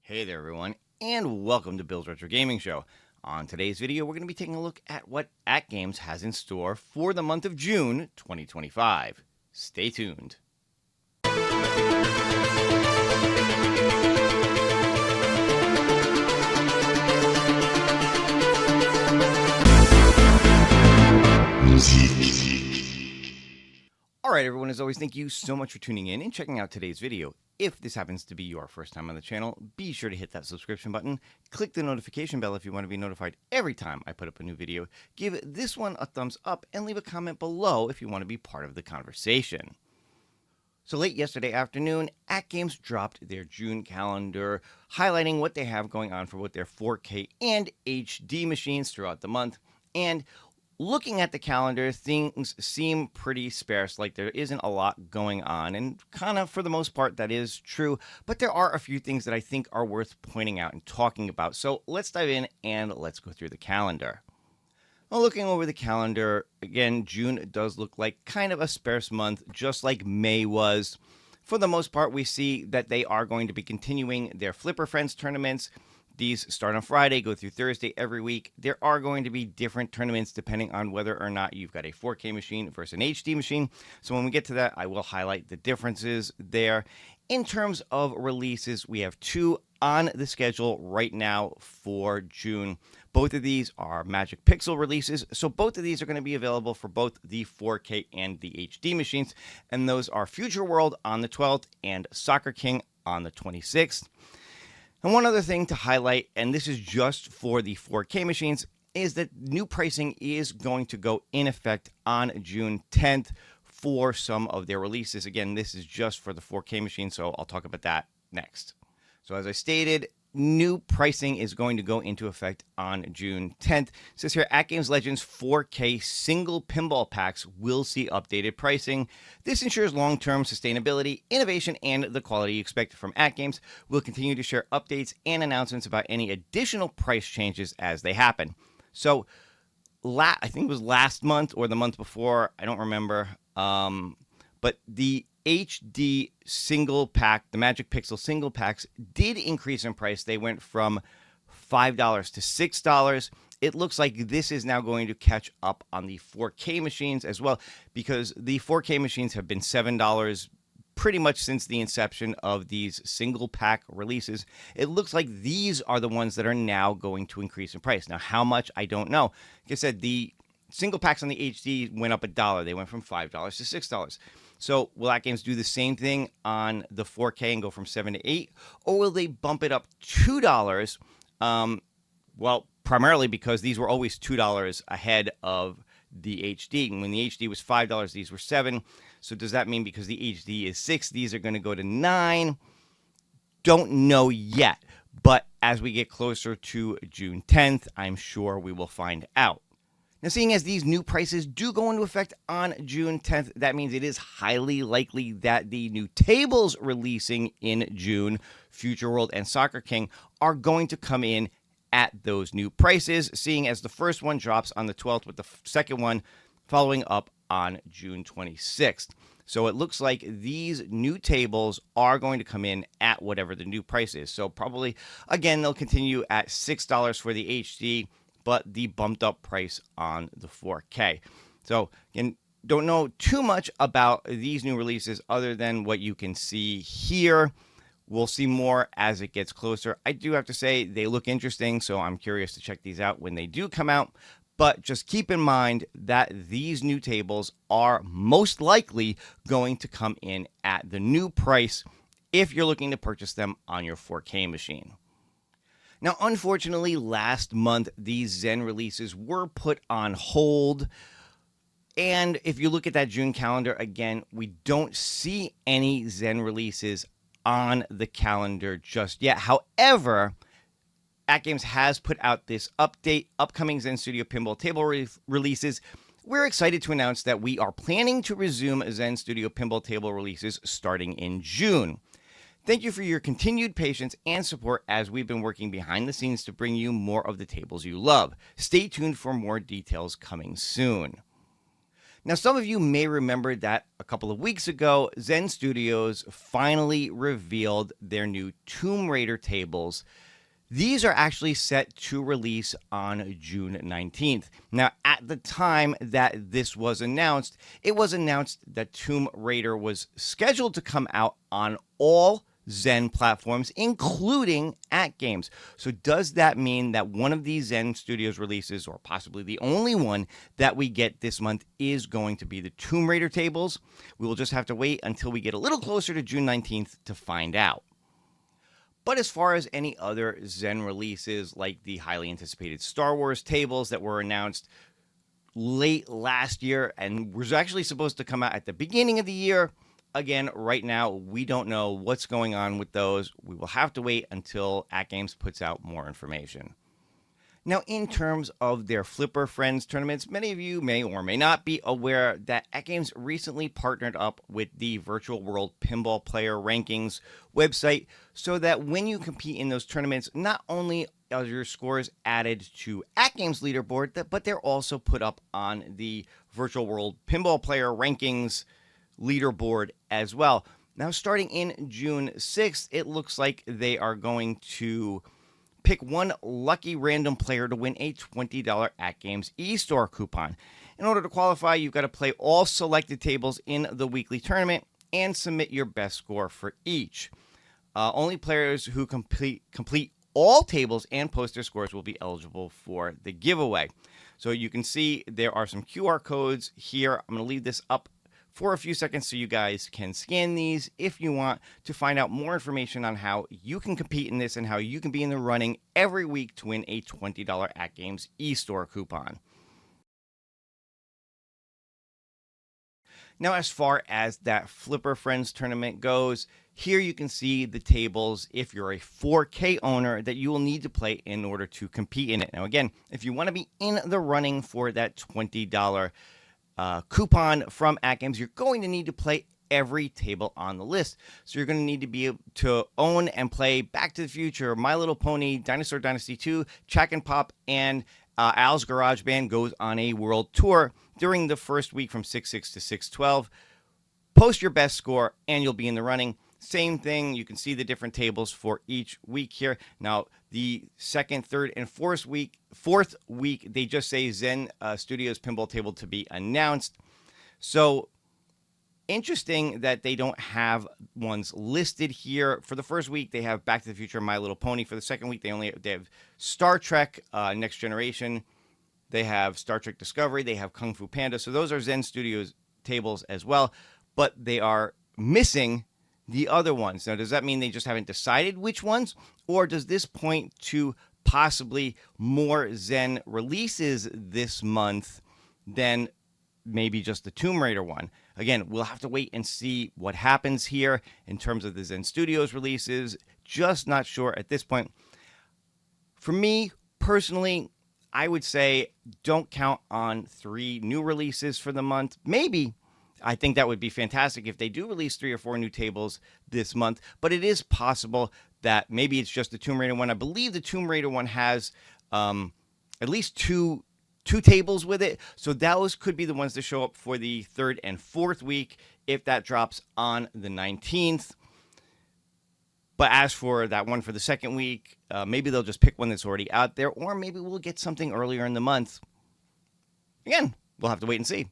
Hey there, everyone, and welcome to Bill's Retro Gaming Show. On today's video, we're going to be taking a look at what AtGames has in store for the month of June 2025. Stay tuned. All right, everyone, as always, thank you so much for tuning in and checking out today's video. If this happens to be your first time on the channel, be sure to hit that subscription button, click the notification bell if you want to be notified every time I put up a new video, give this one a thumbs up, and leave a comment below if you want to be part of the conversation. So late yesterday afternoon, AtGames dropped their June calendar, highlighting what they have going on for both their 4K and HD machines throughout the month. And looking at the calendar, things seem pretty sparse, like there isn't a lot going on, and kind of for the most part that is true, but there are a few things that I think are worth pointing out and talking about. So let's dive in and let's go through the calendar. Well, looking over the calendar, again, June does look like kind of a sparse month, just like May was. For the most part, we see that they are going to be continuing their Flipper Friends tournaments. These start on Friday, go through Thursday every week. There are going to be different tournaments depending on whether or not you've got a 4K machine versus an HD machine. So when we get to that, I will highlight the differences there. In terms of releases, we have two on the schedule right now for June. Both of these are Magic Pixel releases, so both of these are going to be available for both the 4K and the HD machines, and those are Future World on the 12th and Soccer King on the 26th. And one other thing to highlight, and this is just for the 4K machines, is that new pricing is going to go in effect on June 10th for some of their releases. Again, this is just for the 4K machine, so I'll talk about that next. So as I stated, new pricing is going to go into effect on June 10th. It says here, AtGames Legends 4K single pinball packs will see updated pricing. This ensures long-term sustainability, innovation, and the quality expected from AtGames. We'll continue to share updates and announcements about any additional price changes as they happen. So, I think it was last month or the month before, I don't remember, but the HD single pack, the Magic Pixel single packs, did increase in price. They went from $5 to $6. It looks like this is now going to catch up on the 4K machines as well, because the 4K machines have been $7 pretty much since the inception of these single pack releases. It looks like these are the ones that are now going to increase in price. Now, how much, I don't know. Like I said, the single packs on the HD went up $1. They went from $5 to $6. So will AtGames do the same thing on the 4K and go from 7 to 8? Or will they bump it up $2? Well, primarily because these were always $2 ahead of the HD. And when the HD was $5, these were $7. So does that mean because the HD is $6, these are going to go to $9? Don't know yet. But as we get closer to June 10th, I'm sure we will find out. Now, seeing as these new prices do go into effect on June 10th, that means it is highly likely that the new tables releasing in June, Future World and Soccer King, are going to come in at those new prices, seeing as the first one drops on the 12th with the second one following up on June 26th. So it looks like these new tables are going to come in at whatever the new price is. So probably, again, they'll continue at $6 for the HD, but the bumped up price on the 4K. So, again, don't know too much about these new releases other than what you can see here. We'll see more as it gets closer. I do have to say they look interesting, so I'm curious to check these out when they do come out. But just keep in mind that these new tables are most likely going to come in at the new price if you're looking to purchase them on your 4K machine. Now, unfortunately, last month, these Zen releases were put on hold. And if you look at that June calendar, again, we don't see any Zen releases on the calendar just yet. However, AtGames has put out this update, upcoming Zen Studio Pinball table releases. We're excited to announce that we are planning to resume Zen Studio Pinball table releases starting in June. Thank you for your continued patience and support as we've been working behind the scenes to bring you more of the tables you love. Stay tuned for more details coming soon. Now, some of you may remember that a couple of weeks ago, Zen Studios finally revealed their new Tomb Raider tables. These are actually set to release on June 19th. Now, at the time that this was announced, it was announced that Tomb Raider was scheduled to come out on all Zen platforms, including AtGames. So does that mean that one of these Zen Studios releases, or possibly the only one that we get this month, is going to be the Tomb Raider tables? We will just have to wait until we get a little closer to June 19th to find out. But as far as any other Zen releases, like the highly anticipated Star Wars tables that were announced late last year and was actually supposed to come out at the beginning of the year, again, right now, we don't know what's going on with those. We will have to wait until AtGames puts out more information. Now, in terms of their Flipper Friends tournaments, many of you may or may not be aware that AtGames recently partnered up with the Virtual World Pinball Player Rankings website so that when you compete in those tournaments, not only are your scores added to AtGames leaderboard, but they're also put up on the Virtual World Pinball Player Rankings leaderboard as well. Now, starting in June 6th, it looks like they are going to pick one lucky random player to win a $20 AtGames eStore coupon. In order to qualify, you've got to play all selected tables in the weekly tournament and submit your best score for each. Only players who complete all tables and post their scores will be eligible for the giveaway. So you can see there are some QR codes here. I'm going to leave this up for a few seconds so you guys can scan these if you want to find out more information on how you can compete in this and how you can be in the running every week to win a $20 AtGames eStore coupon. Now, as far as that Flipper Friends tournament goes, here you can see the tables if you're a 4K owner that you will need to play in order to compete in it. Now, again, if you want to be in the running for that $20 coupon from AtGames, you're going to need to play every table on the list. So you're going to need to be able to own and play Back to the Future, My Little Pony, Dinosaur Dynasty 2, Chack and Pop, and Al's Garage Band Goes on a World Tour during the first week from 6/6 to 6/12. Post your best score and you'll be in the running. Same thing, you can see the different tables for each week here. Now, the second, third, and fourth week, they just say Zen Studios Pinball Table to be announced. So, interesting that they don't have ones listed here. For the first week, they have Back to the Future, My Little Pony. For the second week, they have Star Trek, Next Generation. They have Star Trek Discovery. They have Kung Fu Panda. So those are Zen Studios tables as well, but they are missing the other ones. Now, does that mean they just haven't decided which ones? Or does this point to possibly more Zen releases this month than maybe just the Tomb Raider one? Again, we'll have to wait and see what happens here in terms of the Zen Studios releases. Just not sure at this point. For me, personally, I would say don't count on 3 new releases for the month. Maybe. I think that would be fantastic if they do release 3 or 4 new tables this month, but it is possible that maybe it's just the Tomb Raider one. I believe the Tomb Raider one has at least two tables with it, so those could be the ones to show up for the 3rd and 4th week if that drops on the 19th. But as for that one for the 2nd week, maybe they'll just pick one that's already out there, or maybe we'll get something earlier in the month. Again, we'll have to wait and see.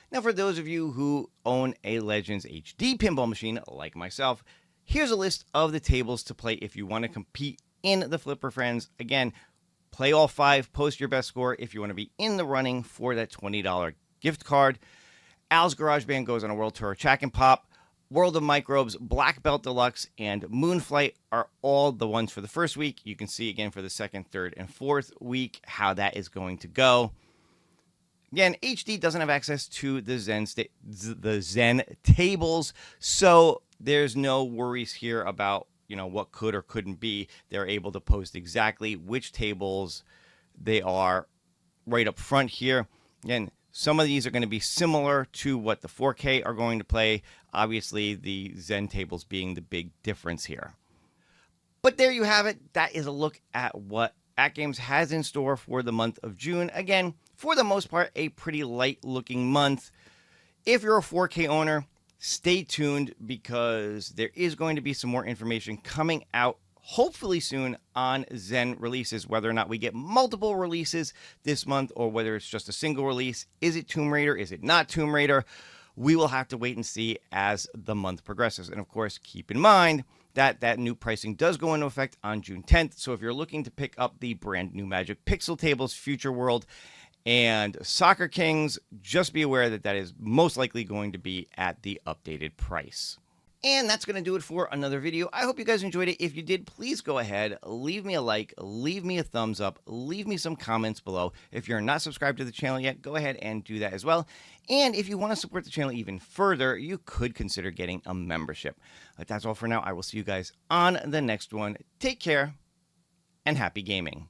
Now, for those of you who own a Legends HD pinball machine like myself, here's a list of the tables to play if you want to compete in the Flipper Friends. Again, play all 5, post your best score if you want to be in the running for that $20 gift card. Al's Garage Band Goes on a World Tour, Chack and Pop, World of Microbes, Black Belt Deluxe, and Moonflight are all the ones for the first week. You can see again for the 2nd, 3rd, and 4th week how that is going to go. Again, HD doesn't have access to the Zen tables, so there's no worries here about, what could or couldn't be. They're able to post exactly which tables they are right up front here. Again, some of these are going to be similar to what the 4K are going to play. Obviously, the Zen tables being the big difference here. But there you have it. That is a look at what AtGames has in store for the month of June. Again, for the most part, a pretty light looking month. If you're a 4K owner, stay tuned because there is going to be some more information coming out hopefully soon on Zen releases, whether or not we get multiple releases this month or whether it's just a single release. Is it Tomb Raider? Is it not Tomb Raider? We will have to wait and see as the month progresses. And of course, keep in mind that that new pricing does go into effect on June 10th. So if you're looking to pick up the brand new Magic Pixel Tables, Future World, and Soccer Kings, just be aware that that is most likely going to be at the updated price. And that's going to do it for another video. I hope you guys enjoyed it. If you did, please go ahead, leave me a like, leave me a thumbs up, leave me some comments below. If you're not subscribed to the channel yet, go ahead and do that as well. And if you want to support the channel even further, you could consider getting a membership. But that's all for now. I will see you guys on the next one. Take care and happy gaming.